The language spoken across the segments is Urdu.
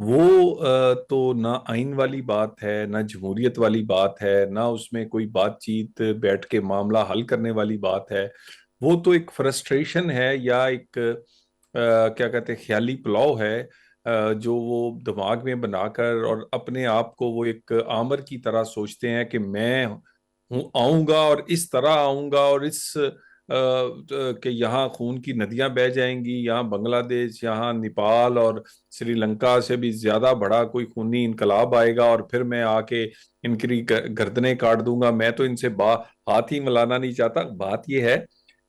وہ تو نہ آئین والی بات ہے، نہ جمہوریت والی بات ہے، نہ اس میں کوئی بات چیت بیٹھ کے معاملہ حل کرنے والی بات ہے. وہ تو ایک فرسٹریشن ہے یا ایک کیا کہتے ہیں خیالی پلاؤ ہے جو وہ دماغ میں بنا کر اور اپنے آپ کو وہ ایک آمر کی طرح سوچتے ہیں کہ میں آؤں گا اور اس طرح آؤں گا اور اس کہ یہاں خون کی ندیاں بہہ جائیں گی، یہاں بنگلہ دیش، یہاں نیپال اور سری لنکا سے بھی زیادہ بڑا کوئی خونی انقلاب آئے گا اور پھر میں آ کے ان کی گردنیں کاٹ دوں گا. میں تو ان سے ہاتھ ہی ملانا نہیں چاہتا. بات یہ ہے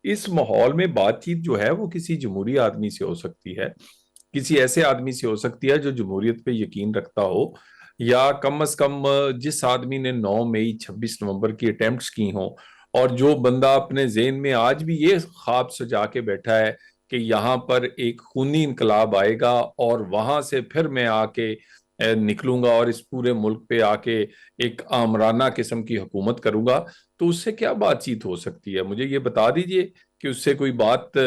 اس ماحول میں بات چیت جو ہے وہ کسی جمہوری آدمی سے ہو سکتی ہے، کسی ایسے آدمی سے ہو سکتی ہے جو جمہوریت پہ یقین رکھتا ہو، یا کم از کم جس آدمی نے 9 مئی 26 نومبر کی اٹیمپٹس کی ہوں، اور جو بندہ اپنے ذہن میں آج بھی یہ خواب سجا کے بیٹھا ہے کہ یہاں پر ایک خونی انقلاب آئے گا اور وہاں سے پھر میں آ کے نکلوں گا اور اس پورے ملک پہ آ کے ایک آمرانہ قسم کی حکومت کروں گا، تو اس سے کیا بات چیت ہو سکتی ہے؟ مجھے یہ بتا دیجئے کہ اس سے کوئی بات،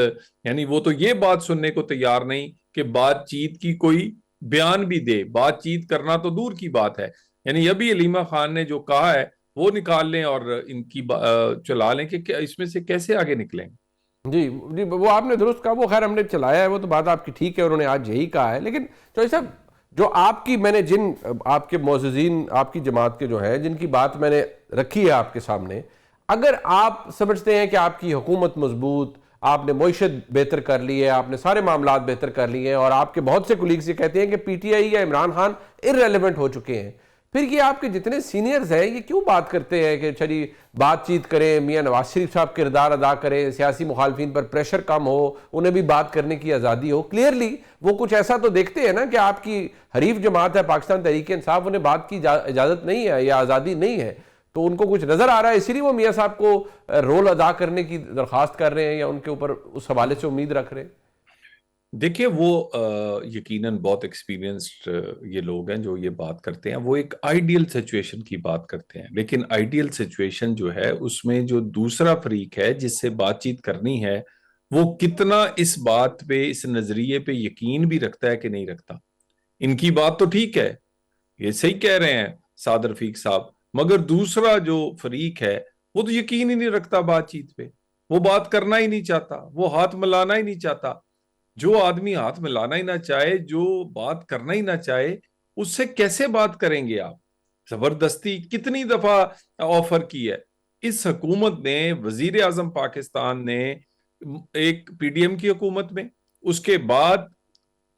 یعنی وہ تو یہ بات سننے کو تیار نہیں کہ بات چیت کی کوئی بیان بھی دے. بات چیت کرنا تو دور کی بات ہے. یعنی ابھی علیمہ خان نے جو کہا ہے وہ نکال لیں اور ان کی چلا لیں کہ اس میں سے کیسے آگے نکلیں. جی وہ آپ نے درست کہا، وہ خیر ہم نے چلایا ہے، وہ تو بات آپ کی ٹھیک ہے، انہوں نے آج یہی کہا ہے. لیکن چوہدری صاحب، جو آپ کی میں نے جن آپ کے معززین آپ کی جماعت کے جو ہیں جن کی بات میں نے رکھی ہے آپ کے سامنے، اگر آپ سمجھتے ہیں کہ آپ کی حکومت مضبوط، آپ نے معیشت بہتر کر لی ہے، آپ نے سارے معاملات بہتر کر لیے ہیں، اور آپ کے بہت سے کولیگز یہ کہتے ہیں کہ پی ٹی آئی یا عمران خان irrelevant ہو چکے ہیں، پھر یہ آپ کے جتنے سینئرز ہیں یہ کیوں بات کرتے ہیں کہ چلی بات چیت کریں، میاں نواز شریف صاحب کردار ادا کریں، سیاسی مخالفین پر پریشر کم ہو، انہیں بھی بات کرنے کی آزادی ہو؟ کلیئرلی وہ کچھ ایسا تو دیکھتے ہیں نا کہ آپ کی حریف جماعت ہے پاکستان تحریک انصاف، انہیں بات کی اجازت نہیں ہے یا آزادی نہیں ہے، تو ان کو کچھ نظر آ رہا ہے، اسی لیے وہ میاں صاحب کو رول ادا کرنے کی درخواست کر رہے ہیں یا ان کے اوپر اس حوالے سے امید رکھ رہے ہیں. دیکھیے وہ یقیناً بہت ایکسپیرینسڈ یہ لوگ ہیں جو یہ بات کرتے ہیں، وہ ایک آئیڈیل سچویشن کی بات کرتے ہیں، لیکن آئیڈیل سچویشن جو ہے اس میں جو دوسرا فریق ہے جس سے بات چیت کرنی ہے وہ کتنا اس بات پہ، اس نظریے پہ یقین بھی رکھتا ہے کہ نہیں رکھتا. ان کی بات تو ٹھیک ہے، یہ صحیح کہہ رہے ہیں سعد رفیق صاحب، مگر دوسرا جو فریق ہے وہ تو یقین ہی نہیں رکھتا بات چیت پہ، وہ بات کرنا ہی نہیں چاہتا، وہ ہاتھ ملانا ہی نہیں چاہتا. جو آدمی ہاتھ ملانا ہی نہ چاہے، جو بات کرنا ہی نہ چاہے، اس سے کیسے بات کریں گے آپ؟ زبردستی کتنی دفعہ آفر کی ہے اس حکومت نے. وزیر اعظم پاکستان نے ایک پی ڈی ایم کی حکومت میں، اس کے بعد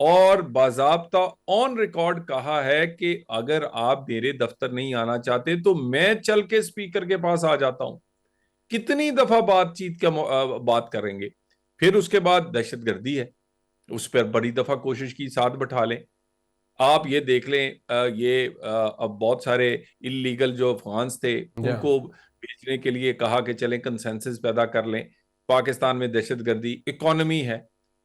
اور باضابطہ آن ریکارڈ کہا ہے کہ اگر آپ میرے دفتر نہیں آنا چاہتے تو میں چل کے اسپیکر کے پاس آ جاتا ہوں. کتنی دفعہ بات چیت کا بات کریں گے؟ پھر اس کے بعد دہشت گردی ہے، اس پر بڑی دفعہ کوشش کی ساتھ بٹھا لیں. آپ یہ دیکھ لیں یہ اب بہت سارے اللیگل جو افغانز تھے ان کو بھیجنے کے لیے کہا کہ چلیں کنسنسس پیدا کر لیں. پاکستان میں دہشت گردی اکانومی ہے.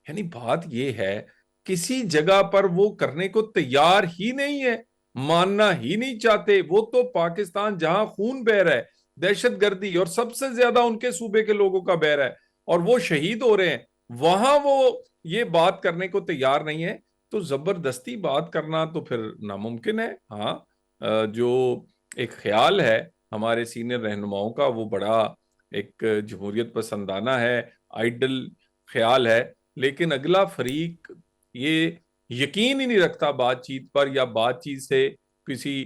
یعنی بات یہ ہے کسی جگہ پر وہ کرنے کو تیار ہی نہیں ہے، ماننا ہی نہیں چاہتے. وہ تو پاکستان جہاں خون بہہ رہا ہے، دہشت گردی اور سب سے زیادہ ان کے صوبے کے لوگوں کا بہہ رہا ہے اور وہ شہید ہو رہے ہیں، وہاں وہ یہ بات کرنے کو تیار نہیں ہے. تو زبردستی بات کرنا تو پھر ناممکن ہے. ہاں جو ایک خیال ہے ہمارے سینئر رہنماؤں کا وہ بڑا ایک جمہوریت پسندانہ ہے، آئیڈل خیال ہے، لیکن اگلا فریق یہ یقین ہی نہیں رکھتا بات چیت پر، یا بات چیت سے کسی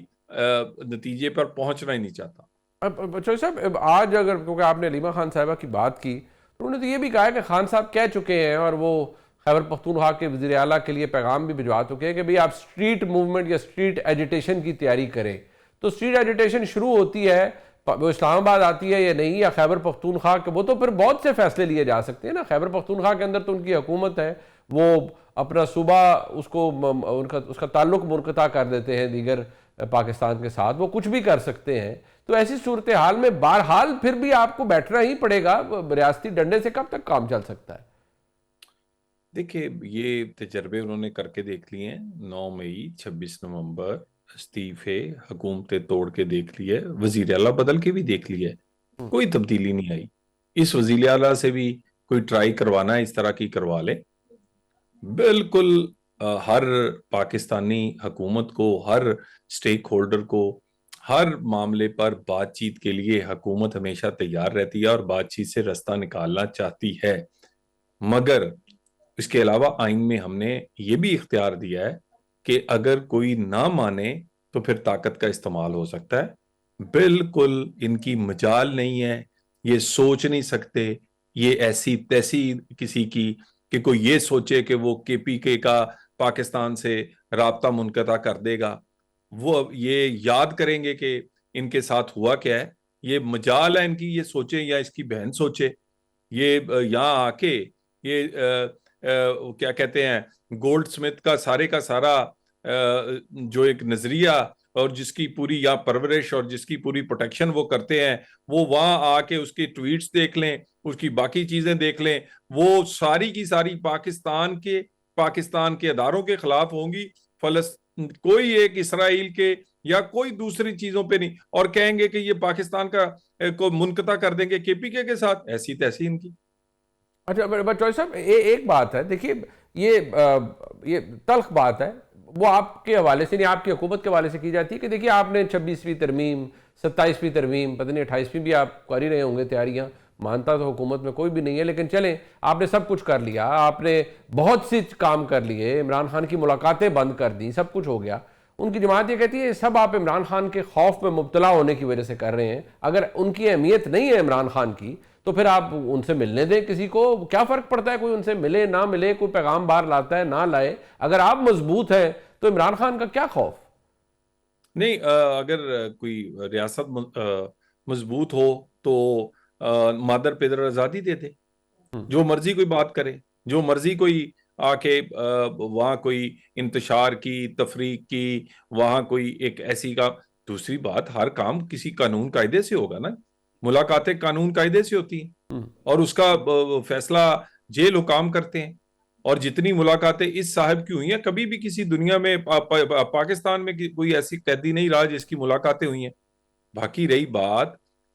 نتیجے پر پہنچنا ہی نہیں چاہتا. چوہدری صاحب آج اگر کیونکہ آپ نے علیمہ خان صاحبہ کی بات کی تو انہوں نے تو یہ بھی کہا کہ خان صاحب کہہ چکے ہیں اور وہ خیبر پختونخوا کے وزیر اعلیٰ کے لیے پیغام بھی بھجوا چکے ہیں کہ بھئی آپ سٹریٹ موومنٹ یا سٹریٹ ایجیٹیشن کی تیاری کریں. تو سٹریٹ ایجیٹیشن شروع ہوتی ہے، وہ اسلام آباد آتی ہے یا نہیں، یا خیبر پختونخوا کے، وہ تو پھر بہت سے فیصلے لیے جا سکتے ہیں نا. خیبر پختونخوا کے اندر تو ان کی حکومت ہے، وہ اپنا صوبہ اس کو اس کا تعلق منقطع کر دیتے ہیں دیگر پاکستان کے ساتھ، وہ کچھ بھی کر سکتے ہیں. تو ایسی صورتحال میں بہرحال پھر بھی آپ کو بیٹھنا ہی پڑے گا. ریاستی ڈنڈے سے کب تک کام چل سکتا ہے؟ دیکھیں یہ تجربے انہوں نے کر کے دیکھ لیے ہیں. 9 مئی 26 نومبر استعفے حکومتیں توڑ کے دیکھ لیے، وزیر اعلیٰ بدل کے بھی دیکھ لیے، کوئی تبدیلی نہیں آئی. اس وزیر اعلیٰ سے بھی کوئی ٹرائی کروانا ہے اس طرح کی کروا لے. بالکل ہر پاکستانی حکومت کو، ہر سٹیک ہولڈر کو ہر معاملے پر بات چیت کے لیے حکومت ہمیشہ تیار رہتی ہے اور بات چیت سے رستہ نکالنا چاہتی ہے، مگر اس کے علاوہ آئین میں ہم نے یہ بھی اختیار دیا ہے کہ اگر کوئی نہ مانے تو پھر طاقت کا استعمال ہو سکتا ہے۔ بالکل ان کی مجال نہیں ہے، یہ سوچ نہیں سکتے، یہ ایسی تیسی کسی کی کہ کوئی یہ سوچے کہ وہ کے پی کے کا پاکستان سے رابطہ منقطع کر دے گا۔ وہ یہ یاد کریں گے کہ ان کے ساتھ ہوا کیا ہے، یہ مجال ہے ان کی، یہ سوچے یا اس کی بہن سوچے۔ یہ یہاں آ کے یہ کیا کہتے ہیں گولڈ سمتھ کا سارا جو ایک نظریہ اور جس کی پوری یا پرورش اور جس کی پوری پروٹیکشن وہ کرتے ہیں، وہ وہاں آ کے اس کی ٹویٹس دیکھ لیں، اس کی باقی چیزیں دیکھ لیں، وہ ساری کی ساری پاکستان کے اداروں کے خلاف ہوں گی، کوئی ایک اسرائیل کے یا کوئی دوسری چیزوں پہ نہیں، اور کہیں گے کہ یہ پاکستان کو منقطع کر دیں گے کے پی کے ساتھ، ایسی تیسی ان کی۔ اچھا چوہدری صاحب ایک بات ہے، دیکھیے یہ تلخ بات ہے، وہ آپ کے حوالے سے نہیں، آپ کی حکومت کے حوالے سے کی جاتی ہے کہ دیکھیے آپ نے 26ویں ترمیم 27ویں ترمیم پتہ نہیں 28ویں بھی آپ کر ہی رہے ہوں گے تیاریاں، مانتا تو حکومت میں کوئی بھی نہیں ہے، لیکن چلیں آپ نے سب کچھ کر لیا، آپ نے بہت سی کام کر لیے، عمران خان کی ملاقاتیں بند کر دیں، سب کچھ ہو گیا۔ ان کی جماعت یہ کہتی ہے سب آپ عمران خان کے خوف میں مبتلا ہونے کی وجہ سے کر رہے ہیں، اگر ان کی اہمیت نہیں ہے عمران خان کی تو پھر آپ ان سے ملنے دیں، کسی کو کیا فرق پڑتا ہے کوئی ان سے ملے نہ ملے، کوئی پیغام بار لاتا ہے نہ لائے، اگر آپ مضبوط ہیں تو عمران خان کا کیا خوف؟ نہیں، اگر کوئی ریاست مضبوط ہو تو مادر پیدر آزادی دے دے، جو مرضی کوئی بات کرے، جو مرضی کوئی آ کے وہاں کوئی انتشار کی، تفریق کی، وہاں کوئی ایک ایسی کا۔ دوسری بات، ہر کام کسی قانون قاعدے سے ہوگا نا، ملاقاتیں قانون قاعدے سے ہوتی ہیں اور اس کا فیصلہ جیل حکام کرتے ہیں، اور جتنی ملاقاتیں اس صاحب کی ہوئی ہیں، کبھی بھی کسی دنیا میں پاکستان میں کوئی ایسی قیدی نہیں رہا جس کی ملاقاتیں ہوئی ہیں۔ باقی رہی بات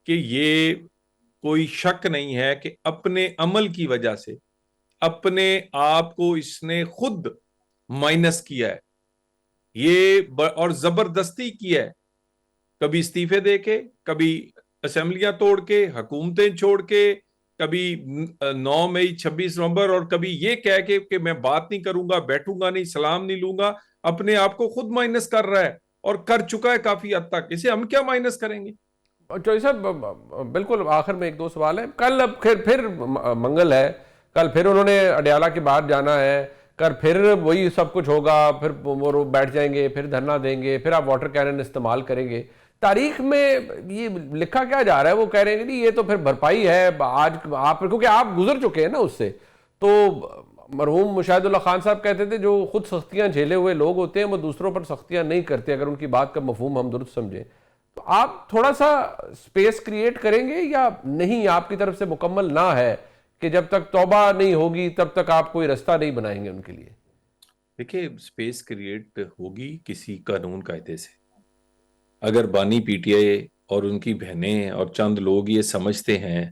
کہ یہ کوئی شک نہیں ہے کہ اپنے عمل کی وجہ سے اپنے آپ کو اس نے خود مائنس کیا ہے، یہ اور زبردستی کیا ہے، کبھی استعفے دے کے، کبھی اسمبلیاں توڑ کے، حکومتیں چھوڑ کے، کبھی 9 مئی 26 نومبر، اور کبھی یہ کہہ کے کہ میں بات نہیں کروں گا، بیٹھوں گا نہیں، سلام نہیں لوں گا۔ اپنے آپ کو خود مائنس کر رہا ہے اور کر چکا ہے کافی حد تک، اسے ہم کیا مائنس کریں گے؟ چوہدری صاحب بالکل آخر میں ایک دو سوال ہے، کل اب پھر منگل ہے، کل پھر انہوں نے اڈیالہ کے بعد جانا ہے، کل پھر وہی سب کچھ ہوگا، پھر وہ بیٹھ جائیں گے، پھر دھرنا دیں گے، پھر آپ واٹر کینن استعمال کریں گے۔ تاریخ میں یہ لکھا کیا جا رہا ہے؟ وہ کہہ رہے ہیں کہ یہ تو پھر بھرپائی ہے آج آپ، کیونکہ آپ گزر چکے ہیں نا اس سے۔ تو مرحوم مشاہد اللہ خان صاحب کہتے تھے جو خود سختیاں جھیلے ہوئے لوگ ہوتے ہیں وہ دوسروں پر سختیاں نہیں کرتے، اگر ان کی بات کا مفہوم ہم درست سمجھیں تو آپ تھوڑا سا سپیس کریٹ کریں گے یا نہیں؟ آپ کی طرف سے مکمل نہ ہے کہ جب تک توبہ نہیں ہوگی تب تک آپ کوئی رستہ نہیں بنائیں گے ان کے لیے؟ دیکھیں، سپیس کریٹ ہوگی کسی قانون قاعدے سے۔ اگر بانی پی ٹی آئی اور ان کی بہنیں اور چند لوگ یہ سمجھتے ہیں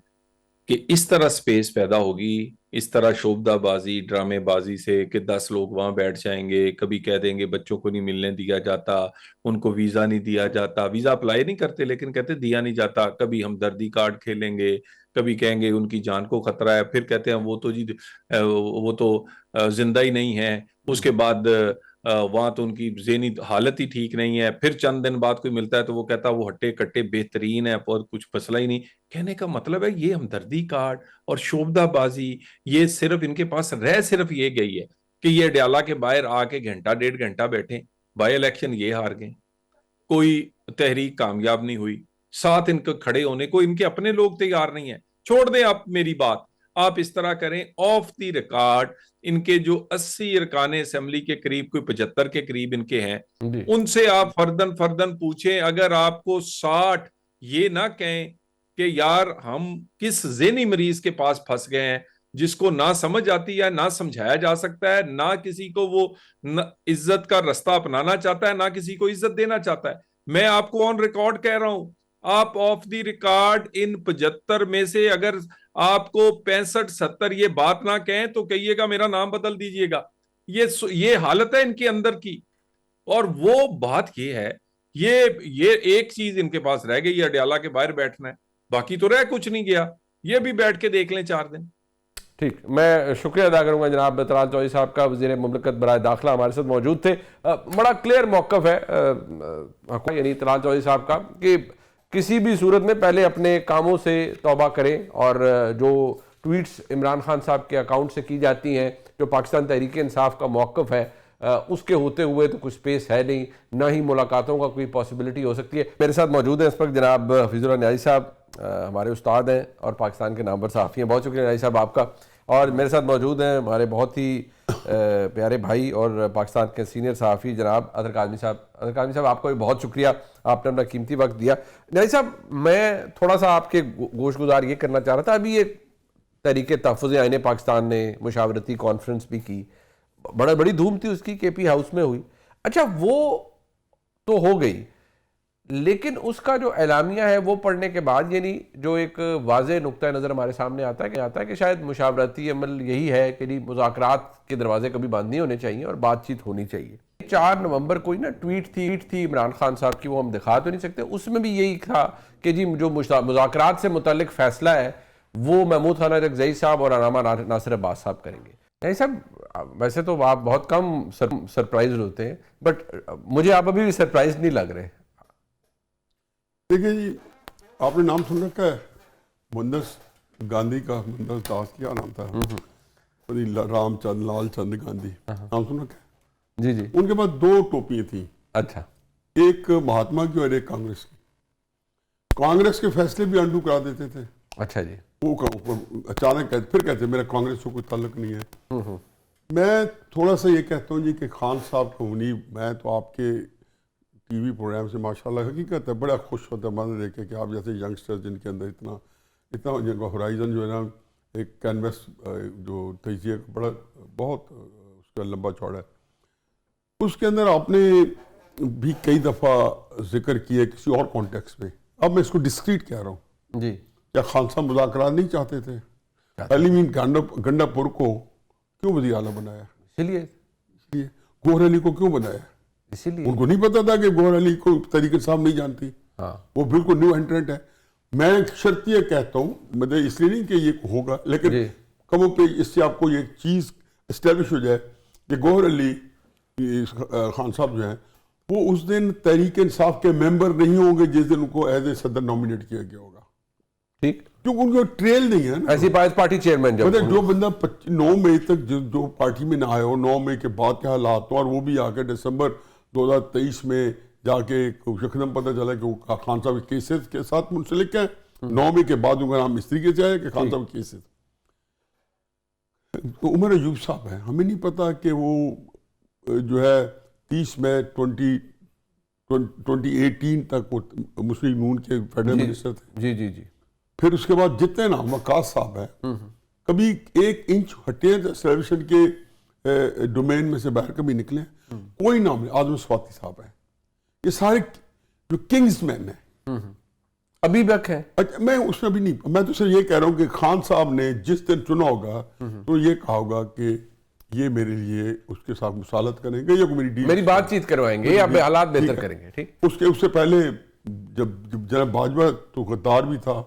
کہ اس طرح سپیس پیدا ہوگی، اس طرح شوبدہ بازی، ڈرامے بازی سے کہ 10 لوگ وہاں بیٹھ جائیں گے، کبھی کہہ دیں گے بچوں کو نہیں ملنے دیا جاتا، ان کو ویزا نہیں دیا جاتا، ویزا اپلائی نہیں کرتے لیکن کہتے دیا نہیں جاتا، کبھی ہمدردی کارڈ کھیلیں گے، کبھی کہیں گے ان کی جان کو خطرہ ہے، پھر کہتے ہیں وہ تو زندہ ہی نہیں ہے، اس کے بعد وہاں تو ان کی ذہنی حالت ہی ٹھیک نہیں ہے، پھر چند دن بعد کوئی ملتا ہے تو وہ کہتا ہے وہ ہٹے کٹے بہترین ہے اور کچھ مسئلہ ہی نہیں۔ کہنے کا مطلب ہے یہ ہمدردی کارڈ اور شوبدہ بازی یہ صرف ان کے پاس صرف یہ گئی ہے کہ یہ اڈیالہ کے باہر آ کے گھنٹہ 1.5 گھنٹہ بیٹھے، بائی الیکشن یہ ہار گئے، کوئی تحریک کامیاب نہیں ہوئی، ساتھ ان کو کھڑے ہونے کو ان کے اپنے لوگ تیار نہیں ہیں۔ چھوڑ دیں آپ میری بات، آپ اس طرح کریں آف دی ریکارڈ، ان کے جو 80 ارکان اسمبلی کے قریب، کوئی 75 کے قریب ان کے ہیں، ان سے آپ فردن پوچھیں، اگر آپ کو 60 یہ نہ کہیں کہ یار ہم کس ذہنی مریض کے پاس پھنس گئے ہیں جس کو نہ سمجھ آتی ہے، نہ سمجھایا جا سکتا ہے، نہ کسی کو وہ عزت کا رستہ اپنانا چاہتا ہے، نہ کسی کو عزت دینا چاہتا ہے۔ میں آپ کو آن ریکارڈ کہہ رہا ہوں، آپ آف دی ریکارڈ ان 75 میں سے اگر آپ کو 65-70 یہ بات نہ کہیں تو کہیے گا میرا نام بدل دیجئے گا، یہ حالت ہے ان کے اندر کی. اور وہ بات یہ ہے, یہ ایک چیز ان کے پاس رہ گئی, اڈیالہ کے باہر بیٹھنا ہے, باقی تو رہ کچھ نہیں گیا. یہ بھی بیٹھ کے دیکھ لیں 4 دن. ٹھیک, میں شکریہ ادا کروں گا جناب طلال چودھری صاحب کا, وزیر مملکت برائے داخلہ ہمارے ساتھ موجود تھے. بڑا کلیئر موقف ہے یعنی طلال چودھری صاحب کا کہ کسی بھی صورت میں پہلے اپنے کاموں سے توبہ کریں, اور جو ٹویٹس عمران خان صاحب کے اکاؤنٹ سے کی جاتی ہیں, جو پاکستان تحریک انصاف کا موقف ہے, اس کے ہوتے ہوئے تو کچھ سپیس ہے نہیں, نہ ہی ملاقاتوں کا کوئی پاسبلٹی ہو سکتی ہے. میرے ساتھ موجود ہیں اس وقت جناب حفیظ اللہ نیازی صاحب, ہمارے استاد ہیں اور پاکستان کے نامور صحافی ہیں. بہت شکریہ نیازی صاحب آپ کا. اور میرے ساتھ موجود ہیں ہمارے بہت ہی پیارے بھائی اور پاکستان کے سینئر صحافی جناب اطہر کاظمی صاحب. اطہر کاظمی صاحب, آپ کو بھی بہت شکریہ, آپ نے اپنا قیمتی وقت دیا. نیازی صاحب, میں تھوڑا سا آپ کے گوش گزار یہ کرنا چاہ رہا تھا, ابھی یہ تحریک تحفظ آئین پاکستان نے مشاورتی کانفرنس بھی کی, بڑی دھوم تھی اس کی, کے پی ہاؤس میں ہوئی. اچھا, وہ تو ہو گئی, لیکن اس کا جو اعلامیہ ہے وہ پڑھنے کے بعد یعنی جو ایک واضح نقطہ نظر ہمارے سامنے آتا ہے کہ شاید مشاورتی عمل یہی ہے کہ مذاکرات کے دروازے کبھی بند نہیں ہونے چاہیے اور بات چیت ہونی چاہیے. 4 نومبر کوئی نا ٹویٹ تھی عمران خان صاحب کی, وہ ہم دکھا تو نہیں سکتے, اس میں بھی یہی تھا کہ جی جو مذاکرات سے متعلق فیصلہ ہے وہ محمود خان اکرزئی صاحب اور علامہ ناصر عباس صاحب کریں گے. نہیں صاحب, ویسے تو آپ بہت کم سرپرائز ہوتے ہیں, بٹ مجھے آپ ابھی بھی سرپرائز نہیں لگ رہے. دیکھیں جی, آپ نے نام سن رکھا ہے مہندس گاندھی کا, مہندس داس, کیا نام تھا, رام چند لال چند گاندھی, نام سن رکھا ہے؟ جی جی. ان کے پاس 2 ٹوپیاں تھیں. اچھا. ایک مہاتما کی اور ایک کانگریس کی. کانگریس کے فیصلے بھی انڈو کرا دیتے تھے. اچھا جی. وہ اچانک پھر کہتے میرا کانگریس سے کوئی تعلق نہیں ہے. میں تھوڑا سا یہ کہتا ہوں جی کہ خان صاحب کو منیب, میں تو آپ کے ٹی وی پروگرام سے ماشاءاللہ حقیقت ہے بڑا خوش ہوتا ہے میں دیکھ کے کہ آپ جیسے ینگسٹر جن کے اندر اتنا جن کا ہورائزن جو ہے نا, ایک کینوس جو تجزیہ بڑا بہت اس کا لمبا چوڑا ہے, اس کے اندر آپ نے بھی کئی دفعہ ذکر کیا کسی اور کانٹیکس میں. اب میں اس کو ڈسکریٹ کہہ رہا ہوں جی. کیا خان صاحب مذاکرات نہیں چاہتے تھے؟ علی مین گنڈا پور کو کیوں وزیر اعلیٰ بنایا؟ اسی لیے گوہر علی کو کیوں بنایا؟ اسی لیے ان کو نہیں پتا تھا کہ گوہر علی کو تحریک انصاف نہیں جانتی, وہ بالکل نیو انٹرنٹ ہے. میں شرط یہ کہتا ہوں, مطلب اس لیے نہیں کہ یہ ہوگا, لیکن کم و بیش اس سے آپ کو یہ چیز اسٹیبلش ہو جائے کہ گوہر علی خان صاحب جو ہیں وہ اس دن تحریک انصاف کے ممبر نہیں ہوں گے جس دن ان کو ایز اے صدر نامینیٹ کیا گیا ہوگا. ٹھیک, کیونکہ ان کو ٹریل نہیں ہے نا, ایسی پارٹی چیئرمین جو بندہ 9 مئی تک جو پارٹی میں نہ آئے ہو, 9 مئی کے بعد کے حالات ہوں, اور وہ بھی آ کے دسمبر 2023 میں جا کے یکدم پتہ چلا کہ وہ خان صاحب کے کیسز کے ساتھ منسلک ہیں. 9 مئی کے بعد ان کا نام اس طریقے سے آیا کہ خان صاحب کے کیسز. تو عمر ایوب صاحب ہیں, ہمیں نہیں پتا کہ وہ جو ہے 30 مئی 2018 تک وہ مسلم نون کے فیڈرل منسٹر تھے. جی جی جی. پھر اس کے بعد جتنے نام وقاص صاحب ہیں کبھی 1 انچ ہٹے سیلیبریشن کے ڈومین میں سے باہر کبھی نکلے, کوئی نام نہیں. آدم سواتی صاحب ہیں, یہ سارے جو کنگز مین ہیں ابھی بک ہیں. میں اس میں بھی نہیں, میں تو صرف یہ کہہ رہا ہوں کہ خان صاحب نے جس دن چنا ہوگا تو یہ کہا ہوگا کہ یہ میرے لیے اس کے ساتھ مصالحت کریں گے یا میری بات چیت کروائیں گے یا حالات بہتر کریں گے. ٹھیک, اس سے پہلے جب جناب باجوہ تو غدار بھی تھا.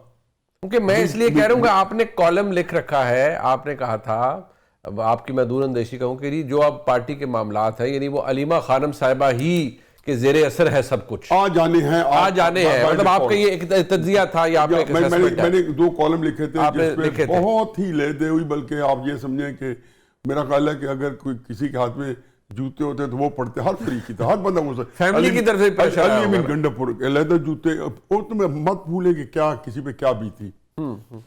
کیونکہ میں اس لیے کہہ رہا ہوں کہ آپ نے کالم لکھ رکھا ہے, آپ نے کہا تھا, آپ کی میں دور اندیشی کہوں کہ جو اب پارٹی کے معاملات ہیں یعنی وہ علیمہ خانم صاحبہ ہی کے زیر اثر ہے سب کچھ, آ جانے ہیں مطلب آپ کا یہ ایک تجزیہ تھا یا آپ نے میں نے 2 کالم لکھے تھے جس میں بہت ہی لے دے ہوئی, بلکہ آپ یہ سمجھیں کہ میرا خیال ہے کہ اگر کوئی کسی کے ہاتھ میں جوتے ہوتے تو وہ پڑتے, ہر فریقی تھا, ہر بندہ ہو سکتا, فیملی کی طرف سے پریشان ہے. علی مین گنڈا پور علیحدہ جوتے, اور تمہیں مت بھولے کہ کیا کسی پہ کیا بیتی.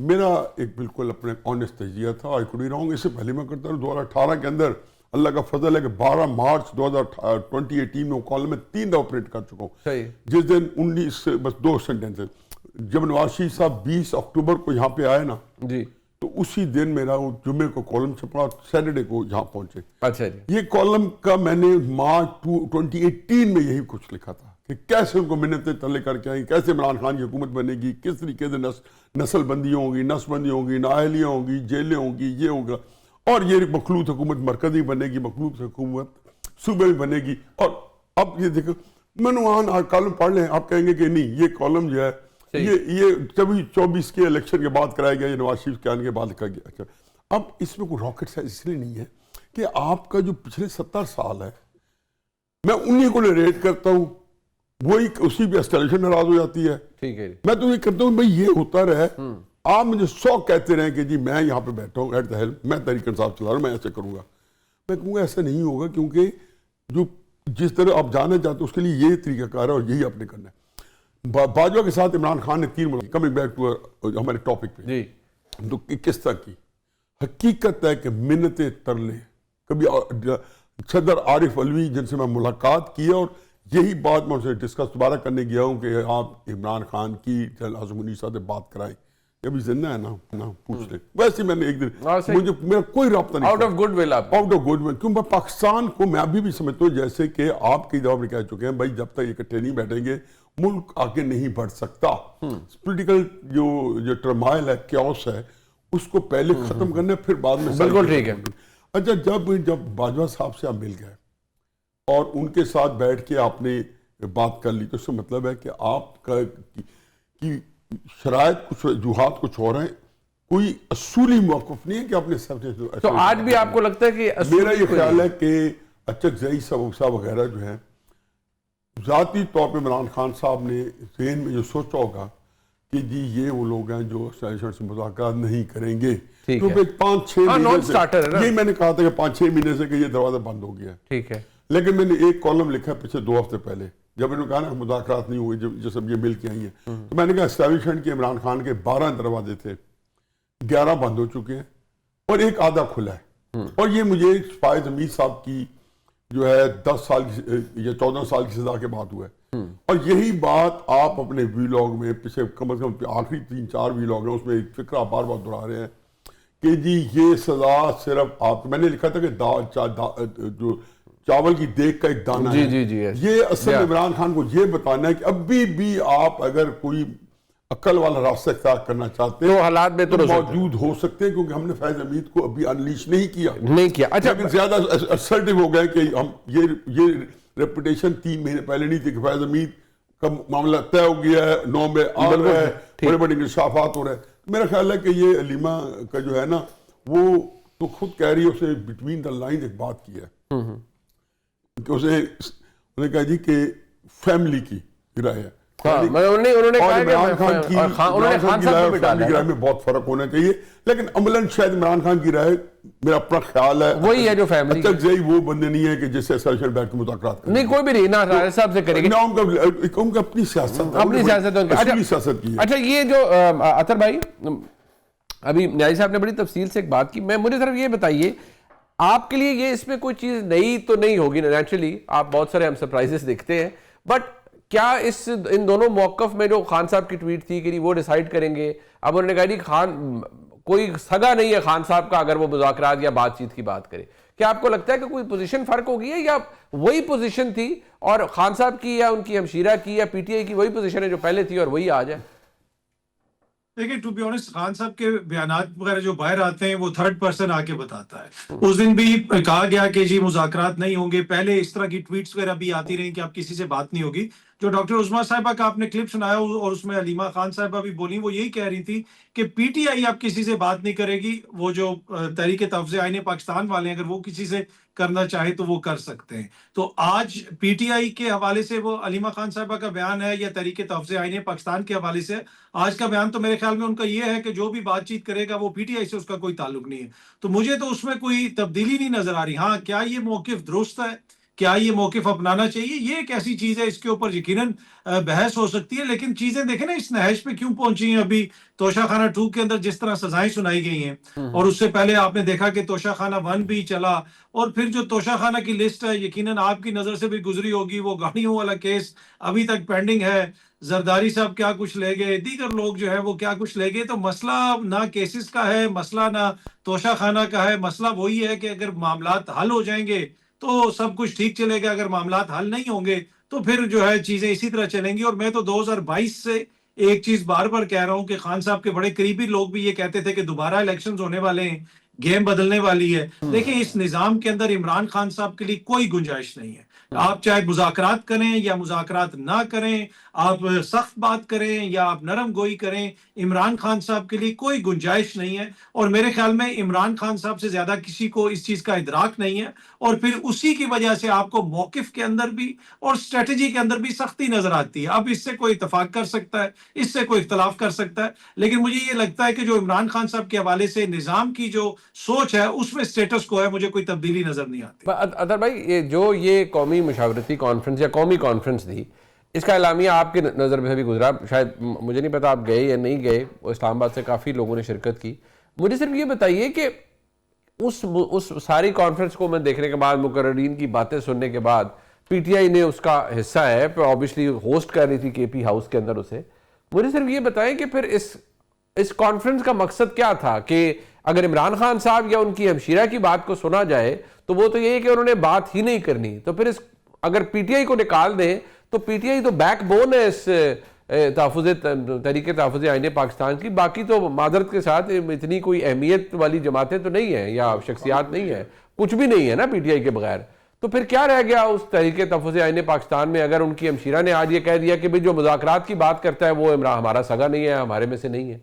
میرا ایک بالکل اپنے آنیسٹ تجزیہ تھا, آئی کوڈ بی رانگ. اس سے پہلے میں کرتا ہوں 2018 کے اندر اللہ کا فضل ہے کہ 12 مارچ 2018 میں وہ کالم میں 3 دفعہ پرنٹ کر چکا ہوں, جس دن 19 بس 2 سینٹنس. جب نواز شریف صاحب 20 اکتوبر کو یہاں پہ آئے نا جی, تو اسی دن میرا وہ جمعے کو کالم چھپا, سیٹرڈے کو یہاں پہنچے. اچھا جی. یہ کالم کا میں نے مارچ 2018 میں یہی کچھ لکھا تھا کہ کیسے ان کو منتیں تلے کر کے آئیں, کیسے عمران خان کی حکومت بنے گی, کس طریقے سے نسل بندیاں ہوں گی, نس بندیاں ہوں گی, نااہلیاں ہوں گی, جیلیں ہوں گی, یہ ہوگا. اور یہ مخلوط حکومت مرکزی بنے گی, مخلوط حکومت صوبے میں بنے گی. اور اب یہ دیکھو منوان کالم پڑھ لیں, آپ کہیں گے کہ نہیں یہ کالم جو ہے یہ 24 کے الیکشن کے بعد کرایا گیا, یہ نواز شریف کے آنے کے بعد کرایا گیا. اچھا اب اس میں کوئی راکٹ سائنس اس لیے نہیں ہے کہ آپ کا جو پچھلے 70 سال ہے میں انہی کو نریٹ کرتا ہوں, وہی اسی پہ اسٹیلیشن ناراض ہو جاتی ہے. ٹھیک ہے, میں تو یہ کرتا ہوں بھائی یہ ہوتا رہے, آپ مجھے 100 کہتے رہیں کہ جی میں یہاں پہ بیٹھا ہوں ایٹ دا ہیلپ, میں تحریک انصاف چلا رہا ہوں, میں ایسے کروں گا. میں کہوں گا ایسا نہیں ہوگا, کیونکہ جو جس طرح آپ جانا چاہتے ہیں اس کے لیے یہ طریقہ کار ہے اور یہی آپ نے کرنا ہے. باجوہ کے ساتھ عمران خان نے 3 ملاقات, کمنگ بیک ٹو ہمارے ٹاپک پہ, جی تو کس طرح کی حقیقت ہے کہ منتیں ترلے کبھی صدر عارف علوی جن سے میں ملاقات کی, اور یہی بات میں ان سے ڈسکس دوبارہ کرنے گیا ہوں کہ آپ عمران خان کی جنرل اعظم منیسا سے بات کرائیں, ابھی زندہ ہے نا پوچھ لیں. ویسے میں نے ایک دن مجھے میرا کوئی رابطہ نہیں, out of good will, out of good will, کیوں میں پاکستان کو میں ابھی بھی سمجھتا ہوں جیسے کہ آپ کئی دفعہ کہہ چکے ہیں بھائی جب تک اکٹھے نہیں بیٹھیں گے ملک آگے نہیں بڑھ سکتا. پولیٹیکل جو ٹرمائل ہے, کیوس ہے, اس کو پہلے ختم کرنا پھر بعد میں. بالکل ٹھیک ہے. اچھا جب باجوہ صاحب سے آپ مل گئے اور ان کے ساتھ بیٹھ کے آپ نے بات کر لی, تو اس کا مطلب ہے کہ آپ کا کی شرائط کچھ وجوہات کچھ اور ہیں, کوئی اصولی موقف نہیں ہے کہ آپ نے سب. تو آج بھی آپ کو لگتا ہے کہ میرا یہ خیال ہے کہ اچکزئی صاحب وغیرہ جو ہیں ذاتی طور پہ عمران خان صاحب نے ذہن میں جو سوچا ہوگا کہ جی یہ وہ لوگ ہیں جو اسٹیلیشن سے مذاکرات نہیں کریں گے, کیونکہ 5-6 مہینے سے, یہ میں نے کہا تھا کہ 5-6 مہینے سے کہ یہ دروازہ بند ہو گیا. ٹھیک ہے, لیکن میں نے ایک کالم لکھا ہے پچھلے 2 ہفتے پہلے, جب انہوں نے کہا نا مذاکرات نہیں ہوئے جو سب یہ مل کے آئی ہیں, تو میں نے کہا اسٹیبلشمنٹ کے عمران خان کے 12 دروازے تھے, 11 بند ہو چکے ہیں اور ایک آدھا کھلا ہے. اور یہ مجھے فائز حمید صاحب کی جو ہے 10 سال یا 14 سال کی سزا کے بعد ہوا ہے. اور یہی بات آپ اپنے ویلاگ میں پچھلے کم از کم آخری 3-4 ویلاگ ہیں اس میں ایک فکرہ بار بار دہرا رہے ہیں کہ جی یہ سزا صرف آپ, میں نے لکھا تھا کہ جو چاول کی دیگ کا ایک دانہ ہے, یہ اصل عمران خان کو یہ بتانا ہے کہ ابھی بھی آپ اگر کوئی عقل والا راستہ اختیار کرنا چاہتے ہیں تو حالات میں تو موجود ہو سکتے ہیں, کیونکہ ہم نے فیض حمید کو ابھی انلیش نہیں کیا. اچھا لیکن زیادہ اسرٹیو ہو گئے کہ ہم یہ ریپوٹیشن 3 مہینے پہلے نہیں تھی کہ فیض حمید کا معاملہ طے ہو گیا ہے, 9 میں آ رہا ہے, بڑے بڑے انکشافات ہو رہے ہیں. میرا خیال ہے کہ یہ علیمہ کا جو ہے نا وہ تو خود کہہ رہی ہے, اس نے بٹوین دا لائن ایک بات کی ہے کہ انہوں نے کہا جی کہ فیملی کی رائے ہے, انہوں نے کہا کہ خان صاحب کو فیملی کی رائے میں بہت فرق ہونا چاہیے, لیکن عملاً شاید عمران خان کی رائے میرا اپنا خیال ہے وہی ہے جو فیملی اچکزئی وہ بندے نہیں ہے کہ جس سے اسٹیلیشن بیٹھ کے مذاکرات کریں. نہیں کوئی بھی نہیں, نہ راجہ صاحب سے کریں گے, ان کا اپنی سیاست کی. اچھا یہ جو اطہر بھائی ابھی نیازی صاحب نے بڑی تفصیل سے ایک بات کی, میں مجھے صرف یہ بتائیے آپ کے لیے یہ اس میں کوئی چیز نئی تو نہیں ہوگی نیچرلی, آپ بہت سارے ہم سرپرائزز دیکھتے ہیں, بٹ کیا ان دونوں موقف میں جو خان صاحب کی ٹویٹ تھی کہ وہ ڈیسائیڈ کریں گے, اب انہوں نے کہا جی خان کوئی سگا نہیں ہے خان صاحب کا اگر وہ مذاکرات یا بات چیت کی بات کرے, کیا آپ کو لگتا ہے کہ کوئی پوزیشن فرق ہوگی ہے یا وہی پوزیشن تھی اور خان صاحب کی یا ان کی ہمشیرہ کی یا پی ٹی آئی کی وہی پوزیشن ہے جو پہلے تھی اور وہی آج ہے؟ دیکھیں ٹو بی آنیسٹ خان صاحب کے بیانات وغیرہ جو باہر آتے ہیں وہ 3rd پرسن آ کے بتاتا ہے. اس دن بھی کہا گیا کہ جی مذاکرات نہیں ہوں گے, پہلے اس طرح کی ٹویٹس وغیرہ بھی آتی رہی کہ اب کسی سے بات نہیں ہوگی. جو ڈاکٹر عظمیٰ صاحبہ کا آپ نے کلپ سنایا اور اس میں علیمہ خان صاحبہ بھی بولی, وہ یہی کہہ رہی تھی کہ پی ٹی آئی اب کسی سے بات نہیں کرے گی, وہ جو تحریک تفظ آئین پاکستان والے ہیں اگر وہ کسی سے کرنا چاہے تو وہ کر سکتے ہیں. تو آج پی ٹی آئی کے حوالے سے وہ علیمہ خان صاحبہ کا بیان ہے یا تحریک تفظ آئین پاکستان کے حوالے سے آج کا بیان, تو میرے خیال میں ان کا یہ ہے کہ جو بھی بات چیت کرے گا وہ پی ٹی آئی سے اس کا کوئی تعلق نہیں ہے. تو مجھے تو اس میں کوئی تبدیلی نہیں نظر آ رہی. ہاں کیا یہ موقف درست ہے, کیا یہ موقف اپنانا چاہیے, یہ ایک ایسی چیز ہے اس کے اوپر یقیناً بحث ہو سکتی ہے. لیکن چیزیں دیکھیں نا اس نہج پہ کیوں پہنچی ہیں. ابھی توشہ خانہ 2 کے اندر جس طرح سزائیں سنائی گئی ہیں, اور اس سے پہلے آپ نے دیکھا کہ توشہ خانہ 1 بھی چلا, اور پھر جو توشہ خانہ کی لسٹ ہے یقیناً آپ کی نظر سے بھی گزری ہوگی, وہ گاڑیوں والا کیس ابھی تک پینڈنگ ہے, زرداری صاحب کیا کچھ لے گئے, دیگر لوگ جو ہے وہ کیا کچھ لے گئے. تو مسئلہ نہ کیسز کا ہے, مسئلہ نہ توشہ خانہ کا ہے, مسئلہ وہی ہے کہ اگر معاملات حل ہو جائیں گے تو سب کچھ ٹھیک چلے گا, اگر معاملات حل نہیں ہوں گے تو پھر جو ہے چیزیں اسی طرح چلیں گی. اور میں تو 2022 سے ایک چیز بار بار کہہ رہا ہوں کہ خان صاحب کے بڑے قریبی لوگ بھی یہ کہتے تھے کہ دوبارہ الیکشنز ہونے والے ہیں, گیم بدلنے والی ہے. دیکھیں اس نظام کے اندر عمران خان صاحب کے لیے کوئی گنجائش نہیں ہے. آپ چاہے مذاکرات کریں یا مذاکرات نہ کریں, آپ سخت بات کریں یا آپ نرم گوئی کریں, عمران خان صاحب کے لیے کوئی گنجائش نہیں ہے. اور میرے خیال میں عمران خان صاحب سے زیادہ کسی کو اس چیز کا ادراک نہیں ہے, اور پھر اسی کی وجہ سے آپ کو موقف کے اندر بھی اور اسٹریٹجی کے اندر بھی سختی نظر آتی ہے. اب اس سے کوئی اتفاق کر سکتا ہے, اس سے کوئی اختلاف کر سکتا ہے, لیکن مجھے یہ لگتا ہے کہ جو عمران خان صاحب کے حوالے سے نظام کی جو سوچ ہے اس میں سٹیٹس کو ہے, مجھے کوئی تبدیلی نظر نہیں آتی. اطہر بھائی, یہ قومی مشاورتی کانفرنس یا قومی کانفرنس تھی, اس کا اعلامیہ آپ کے نظر میں بھی گزرا, شاید مجھے نہیں پتا آپ گئے یا نہیں گئے, اسلام آباد سے کافی لوگوں نے شرکت کی. مجھے صرف یہ بتائیے کہ اس ساری کانفرنس کو میں دیکھنے کے بعد, مقررین کی باتیں سننے کے بعد, پی ٹی آئی نے اس کا حصہ ہے, آبویسلی ہوسٹ کر رہی تھی کے پی ہاؤس کے اندر اسے, مجھے صرف یہ بتائیں کہ پھر اس کانفرنس کا مقصد کیا تھا؟ کہ اگر عمران خان صاحب یا ان کی ہمشیرہ کی بات کو سنا جائے تو وہ تو یہی کہ انہوں نے بات ہی نہیں کرنی, تو پھر اگر پی ٹی آئی کو نکال دیں تو پی ٹی آئی تو بیک بون ہے اس تحریک تحفظ آئین پاکستان کی, باقی تو معذرت کے ساتھ اتنی کوئی اہمیت والی جماعتیں تو نہیں ہیں یا شخصیات نہیں ہیں, کچھ بھی نہیں ہے نا پی ٹی آئی کے بغیر. تو پھر کیا رہ گیا اس تحریک تحفظ آئین پاکستان میں اگر ان کی ہمشیرہ نے آج یہ کہہ دیا کہ جو مذاکرات کی بات کرتا ہے وہ ہمارا سگا نہیں ہے, ہمارے میں سے نہیں ہے.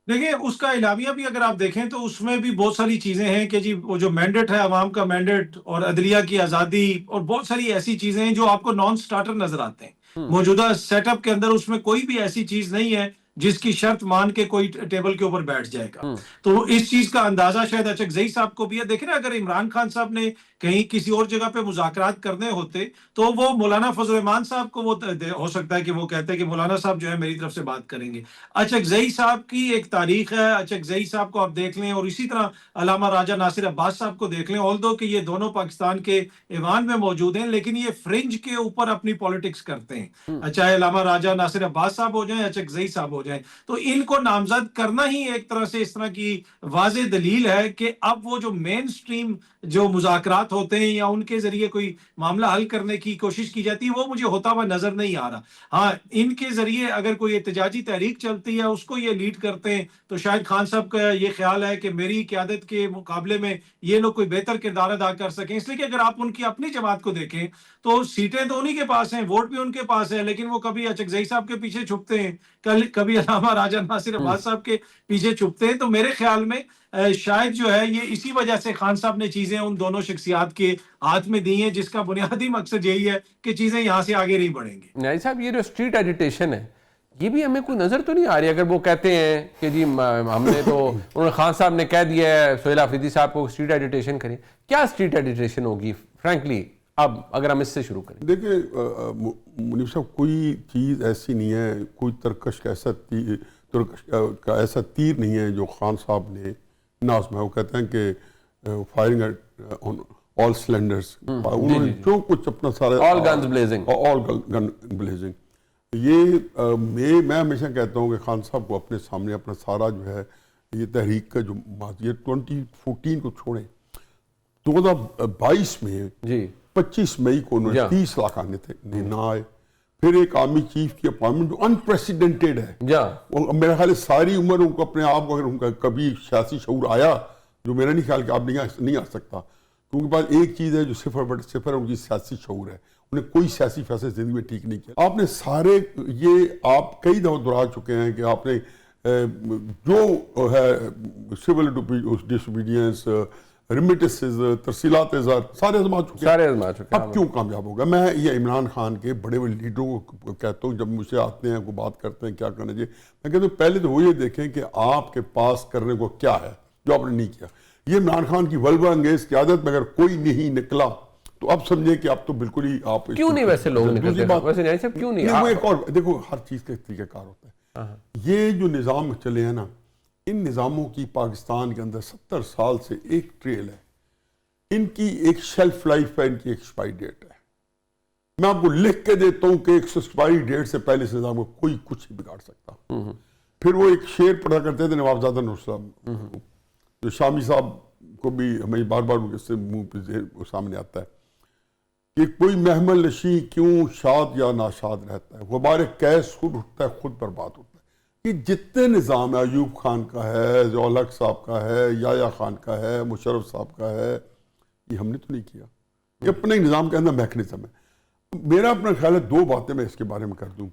دیکھیں اس کا اعلامیہ بھی اگر آپ دیکھیں تو اس میں بھی بہت ساری چیزیں ہیں کہ جی وہ جو مینڈیٹ ہے, عوام کا مینڈیٹ اور عدلیہ کی آزادی اور بہت ساری ایسی چیزیں ہیں جو آپ کو نان سٹارٹر نظر آتے ہیں. موجودہ سیٹ اپ کے اندر اس میں کوئی بھی ایسی چیز نہیں ہے جس کی شرط مان کے کوئی ٹیبل کے اوپر بیٹھ جائے گا. تو اس چیز کا اندازہ شاید اچکزئی صاحب کو بھی ہے. دیکھیں نا, اگر عمران خان صاحب نے کہیں کسی اور جگہ پہ مذاکرات کرنے ہوتے تو وہ مولانا فضل الرحمان صاحب کو وہ ہو سکتا ہے کہ وہ کہتے ہیں کہ مولانا صاحب جو ہے میری طرف سے بات کریں گے. اچکزئی صاحب کی ایک تاریخ ہے, اچکزئی صاحب کو آپ دیکھ لیں, اور اسی طرح علامہ راجہ ناصر عباس صاحب کو دیکھ لیں, آلدو کہ یہ دونوں پاکستان کے ایوان میں موجود ہیں لیکن یہ فرنج کے اوپر اپنی پالیٹکس کرتے ہیں, چاہے علامہ راجہ ناصر عباس صاحب ہو جائیں, اچکزئی صاحب ہو جائیں. تو ان کو نامزد کرنا ہی ایک طرح سے اس طرح کی واضح دلیل ہے کہ اب وہ جو مین سٹریم جو مذاکرات ہوتے ہیں یا ان کے ذریعے کوئی معاملہ حل کرنے کی کوشش کی جاتی ہے وہ مجھے ہوتا ہوا نظر نہیں آ رہا. ہاں, ان کے ذریعے اگر کوئی احتجاجی تحریک چلتی ہے اس کو یہ لیڈ کرتے ہیں تو شاید خان صاحب کا یہ خیال ہے کہ میری قیادت کے مقابلے میں یہ لوگ کوئی بہتر کردار ادا کر سکیں. اس لیے کہ اگر آپ ان کی اپنی جماعت کو دیکھیں تو سیٹیں تو انہی کے پاس ہیں, ووٹ بھی ان کے پاس ہے, لیکن وہ کبھی اچکزئی صاحب کے پیچھے چھپتے ہیں, کبھی علامہ راجہ ناصر عباس صاحب کے پیچھے چھپتے ہیں. تو میرے خیال میں شاید جو ہے یہ اسی وجہ سے خان صاحب نے چیزیں ان دونوں شخصیات کے ہاتھ میں دی ہیں, جس کا بنیادی مقصد یہی ہے کہ چیزیں یہاں سے آگے نہیں بڑھیں گی. نیازی صاحب, یہ جو اسٹریٹ ایجیٹیشن ہے یہ بھی ہمیں کوئی نظر تو نہیں آ رہی. اگر وہ کہتے ہیں کہ جی ہم نے تو انہوں نے خان صاحب نے کہہ دیا ہے سہیل آفریدی صاحب کو اسٹریٹ ایجیٹیشن کریں, کیا اسٹریٹ ایجیٹیشن ہوگی فرینکلی؟ اب اگر ہم اس سے شروع کریں. دیکھیں منیف صاحب, کوئی چیز ایسی نہیں ہے, کوئی ترکش کا ایسا تیر نہیں ہے جو خان صاحب نے نازما ہے. وہ کہتے ہیں کہ فائرنگ آل سلینڈرز, انہوں نے جو کچھ اپنا سارا آل گنز بلیزنگ, آل گن بلیزنگ. یہ میں ہمیشہ کہتا ہوں کہ خان صاحب کو اپنے سامنے اپنا سارا جو ہے یہ تحریک کا جو ماضی 2014 کو چھوڑیں, 2022 میں 25 مئی کو انہوں نے 30 لاکھ آنے تھے, نہ آئے. پھر ایک آرمی چیف کی اپوائنٹمنٹ جو انپریسیڈنٹڈ ہے, میرا خیال ہے ساری عمر ان کو اپنے آپ کو اگر ان کا کبھی سیاسی شعور آیا, جو میرا نہیں خیال کہ آپ نہیں آ سکتا, کیونکہ بعد ایک چیز ہے جو صفر ان کی سیاسی شعور ہے. انہیں کوئی سیاسی فیصلے زندگی میں ٹھیک نہیں کیا. آپ نے سارے یہ آپ کئی دفعہ دہرا چکے ہیں کہ آپ نے جو ہے سول ڈس اوبیڈینس, ریمیٹنسز, ترسیلات اظہار سارے آزما چکے ہیں. اب کیوں کامیاب ہوگا؟ میں یہ عمران خان کے بڑے بڑے لیڈروں کو کہتا ہوں, جب مجھ سے آتے ہیں کوئی بات کرتے ہیں کیا کرنا چاہیے, میں کہتا ہوں پہلے تو وہ یہ دیکھیں کہ آپ کے پاس کرنے کو کیا ہے جو آپ نے نہیں کیا. یہ عمران خان کی ولبہ انگیز قیادت میں اگر کوئی نہیں نکلا تو اب سمجھیں کہ آپ تو بالکل ہی آپ کیوں نہیں ویسے لوگ نکلتے ہیں؟ ویسے نیازی صاحب کیوں نہیں؟ وہ ایک اور دیکھو, ہر چیز کا طریقہ کار ہوتا ہے. یہ جو نظام چلے ہیں نا, ان نظاموں کی پاکستان کے اندر 70 سال سے ایک ٹریل ہے. ان کی ایک شیلف لائف ہے, ان کی ایک ایکسپائری ڈیٹ ہے. میں آپ کو لکھ کے دیتا ہوں کہ ایک ایکسپائری ڈیٹ سے پہلے سے نظام کو کوئی کچھ نہیں بگاڑ سکتا. پھر وہ ایک شعر پڑھا کرتے تھے نوابزادہ نوراللہ, جو شامی صاحب کو بھی ہمیں بار بار اس سے منہ پہ سامنے آتا ہے کہ کوئی محمل نشیں کیوں شاد یا ناشاد رہتا ہے, غبار کیس خود اٹھتا ہے خود برباد ہوتا ہے. کہ جتنے نظام ہے، ایوب خان کا ہے، ضیاء الحق صاحب کا ہے، یحییٰ خان کا ہے، مشرف صاحب کا ہے، یہ ہم نے تو نہیں کیا. یہ اپنے نظام کے اندر میکنزم ہے. میرا اپنا خیال ہے 2 باتیں میں اس کے بارے میں کر دوں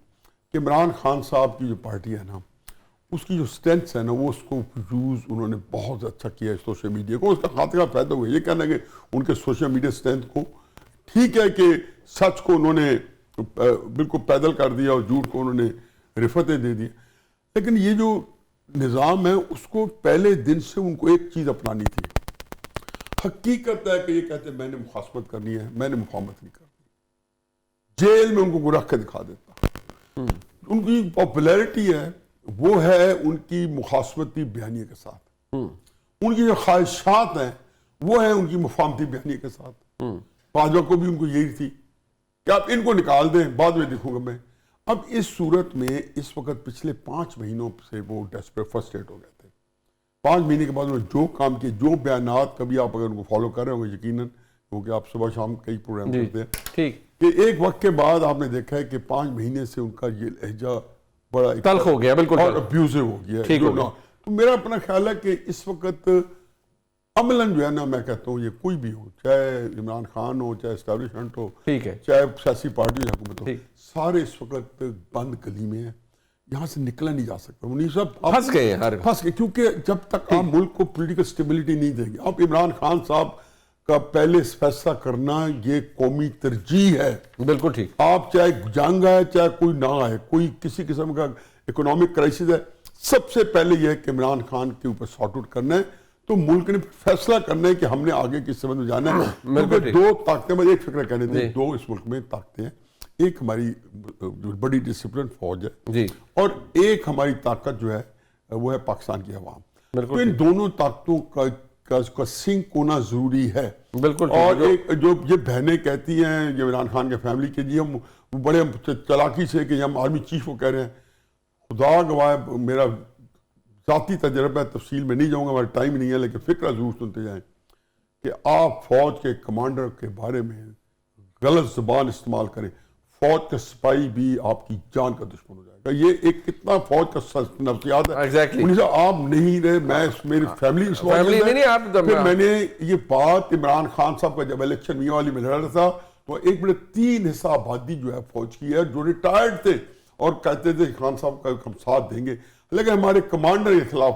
کہ عمران خان صاحب کی جو پارٹی ہے نا، اس کی جو اسٹرینتھس ہے نا، وہ اس کو یوز انہوں نے بہت اچھا کیا ہے سوشل میڈیا کو. اس کا خاطر کا فائدہ ہوا. یہ کہنا کہ ان کے سوشل میڈیا اسٹرینتھ کو، ٹھیک ہے کہ سچ کو انہوں نے بالکل پیدل کر دیا اور جھوٹ کو انہوں نے رفعتیں دے دی، لیکن یہ جو نظام ہے اس کو پہلے دن سے ان کو ایک چیز اپنانی تھی. حقیقت ہے کہ یہ کہتے ہیں میں نے مخاصمت کرنی ہے، میں نے مفاہمت نہیں کرنی. جیل میں ان کو رکھ کے دکھا دیتا. ان کی پاپولیرٹی ہے وہ ہے ان کی مخاصمتی بیانیے کے ساتھ. ان کی جو خواہشات ہیں وہ ہیں ان کی مفاہمتی بیانیے کے ساتھ. باجوہ کو بھی ان کو یہی تھی کہ آپ ان کو نکال دیں، بعد میں دیکھوں گا میں. اب اس صورت میں اس وقت پچھلے 5 مہینوں سے وہ ڈیسپریٹ فرسٹریٹ ہو گئے تھے. 5 مہینے کے بعد انہوں نے جو کام کیے، جو بیانات، کبھی آپ اگر ان کو فالو کر رہے ہوں گے یقیناً، کیونکہ آپ صبح شام کئی پروگرام کرتے ہیں، ٹھیک کہ ایک وقت کے بعد آپ نے دیکھا ہے کہ 5 مہینے سے ان کا یہ لہجہ بڑا تلخ ہو گیا، بالکل اور ابیوزو ہو گیا ہے. تو میرا اپنا خیال ہے کہ اس وقت عملاً جو ہے نا، میں کہتا ہوں یہ کوئی بھی ہو، چاہے عمران خان ہو، چاہے اسٹیبلشمنٹ ہو، ٹھیک ہے، چاہے سیاسی پارٹی حکومت ہو، سارے اس وقت بند گلی میں ہیں. یہاں سے نکلا نہیں جا سکتا. منیر صاحب پھنس گئے ہیں پھنس گئے، کیونکہ جب تک آپ ملک کو پولیٹیکل سٹیبلٹی نہیں دیں گے. آپ عمران خان صاحب کا پہلے فیصلہ کرنا یہ قومی ترجیح ہے. بالکل ٹھیک. آپ چاہے جنگ ہے، چاہے کوئی نہ آئے، کوئی کسی قسم کا اکنامک کرائسس ہے، سب سے پہلے یہ ہے کہ عمران خان کے اوپر سارٹ آؤٹ کرنا ہے. تو ملک نے فیصلہ کرنا ہے کہ ہم نے آگے کس سمجھ میں جانا ہے. کیونکہ 2 طاقتیں، مجھے ایک فکر کہنے دیں، 2 اس ملک میں طاقتیں ہیں. ایک ہماری بڑی ڈسپلن فوج ہے اور ایک ہماری طاقت جو ہے وہ ہے پاکستان کی عوام. تو ان دونوں طاقتوں کا سنک ہونا ضروری ہے. بالکل. اور ایک جو یہ بہنیں کہتی ہیں یہ عمران خان کے فیملی کے جی ہم بڑے چلاکی سے کہ ہم آرمی چیف کو کہہ رہے ہیں، خدا گواہ میرا ذاتی تجربہ ہے، تفصیل میں نہیں جاؤں گا، ہمارا ٹائم نہیں ہے، لیکن فکرہ ضرور سنتے جائیں کہ آپ فوج کے کمانڈر کے بارے میں غلط زبان استعمال کریں، فوج کا سپاہی بھی آپ کی جان کا دشمن ہو جائے گا. یہ ایک کتنا فوج کا نفسیات ہے. آپ نہیں رہے، میں میری فیملی پھر میں نے یہ بات عمران خان صاحب کا جب الیکشن میاں والی میں لڑ رہا تھا تو ایک بڑے 3 حصہ آبادی جو ہے فوج کی ہے جو ریٹائرڈ تھے اور کہتے تھے خان صاحب کا ہم ساتھ دیں گے، لیکن ہمارے کمانڈر کے خلاف،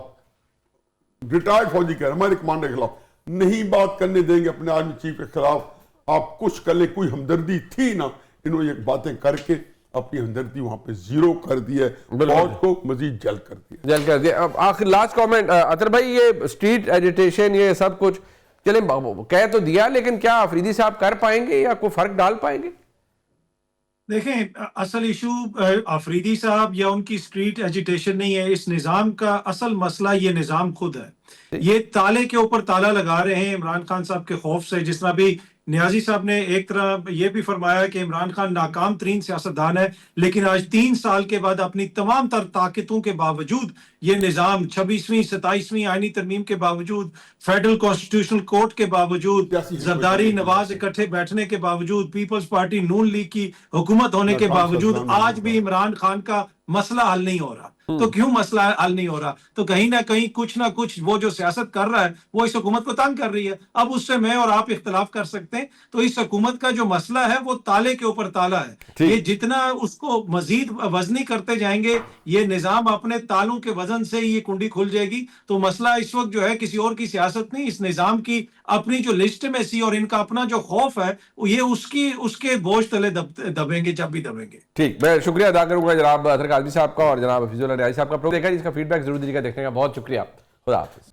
ریٹائرڈ فوجی کہہ رہے ہمارے کمانڈر کے خلاف نہیں بات کرنے دیں گے، اپنے آرمی چیف کے خلاف. آپ کچھ کر لیں، کوئی ہمدردی تھی نا، انہوں نے یہ باتیں کر کے اپنی ہمدردی وہاں پہ زیرو کر دی ہے، فوج کو مزید جل کر دیا. اب آخر لاسٹ کامنٹ اطہر بھائی، یہ اسٹریٹ ایجیٹیشن یہ سب کچھ چلیں کہہ تو دیا، لیکن کیا آفریدی صاحب کر پائیں گے یا کوئی فرق ڈال پائیں گے؟ دیکھیں، اصل ایشو آفریدی صاحب یا ان کی اسٹریٹ ایجیٹیشن نہیں ہے. اس نظام کا اصل مسئلہ یہ نظام خود ہے. یہ تالے کے اوپر تالا لگا رہے ہیں عمران خان صاحب کے خوف سے. جس طرح بھی نیازی صاحب نے ایک طرح یہ بھی فرمایا کہ عمران خان ناکام ترین سیاستدان ہے، لیکن آج 3 سال کے بعد اپنی تمام تر طاقتوں کے باوجود یہ نظام 26ویں 27ویں آئینی ترمیم کے باوجود، فیڈرل کانسٹیٹیوشنل کورٹ کے باوجود، زرداری نواز اکٹھے بیٹھنے کے باوجود، پیپلز پارٹی نون لیگ کی حکومت ہونے کے باوجود آج بھی عمران خان کا مسئلہ حل نہیں ہو رہا. تو کیوں مسئلہ حل نہیں ہو رہا؟ تو کہیں نہ کچھ وہ جو سیاست کر رہا ہے وہ اس حکومت کو تنگ کر رہی ہے. اب اس سے میں اور آپ اختلاف کر سکتے ہیں. تو اس حکومت کا جو مسئلہ ہے وہ تالے کے اوپر تالا ہے. یہ جتنا اس کو مزید وزنی کرتے جائیں گے، یہ نظام اپنے تالوں کے وزن سے یہ کنڈی کھل جائے گی. تو مسئلہ اس وقت جو ہے کسی اور کی سیاست نہیں، اس نظام کی اپنی جو لیجٹمیسی اور ان کا اپنا جو خوف ہے یہ اس کے بوجھ تلے دبیں گے جب بھی دبیں گے. ٹھیک، میں شکریہ ادا کروں گا جناب اطہر قادری صاحب کا اور جناب حفیظ اللہ ریاضی صاحب کا. دیکھا جس کا فیڈ بیک ضرور دیجیے گا. دیکھنے کا بہت شکریہ. خدا حافظ.